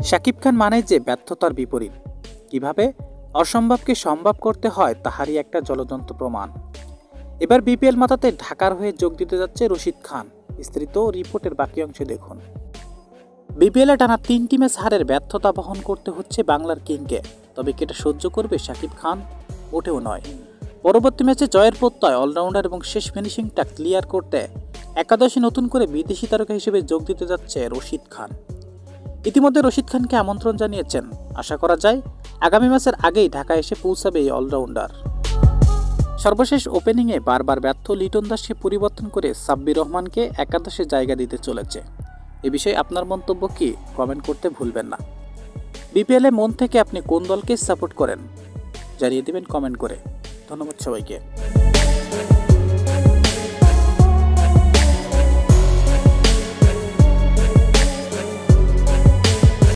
শাকিব খান মানে যে ব্যর্থতার বিপরীত, কিভাবে অসম্ভবকে সম্ভব করতে হয় তাহারই একটা জ্বলন্ত প্রমাণ। এবার বিপিএল মাতাতে ঢাকার হয়ে যোগ দিতে যাচ্ছে রশিদ খান। বিস্তারিত রিপোর্টের বাকি অংশ দেখুন। বিপিএলে টানা 3টি ম্যাচ হারের ব্যর্থতা বহন করতে হচ্ছে বাংলার কিংকে। তবে কি এটা সহ্য করবে শাকিব খান? মোটেও নয়। পরবর্তী ম্যাচে জয়ের প্রত্যয় অলরাউন্ডার এবং শেষ ফিনিশিংটা ক্লিয়ার করতে একাদশে নতুন করে বিদেশি তারকা হিসেবে যোগ দিতে যাচ্ছে রশিদ খান। ইতিমধ্যে রশিদ খানকে আমন্ত্রণ জানিয়েছেন। আশা করা যায় আগামী ম্যাচের আগেই ঢাকা এসে পৌঁছাবে এই অলরাউন্ডার। সর্বশেষ ওপেনিংয়ে বারবার ব্যর্থ লিটন দাসকে পরিবর্তন করে সাব্বির রহমানকে একাদশে জায়গা দিতে চলেছে। এ বিষয়ে আপনার মন্তব্য কি কমেন্ট করতে ভুলবেন না। বিপিএলে মন থেকে আপনি কোন দলকে সাপোর্ট করেন জানিয়ে দেবেন কমেন্ট করে। ধন্যবাদ সবাইকে।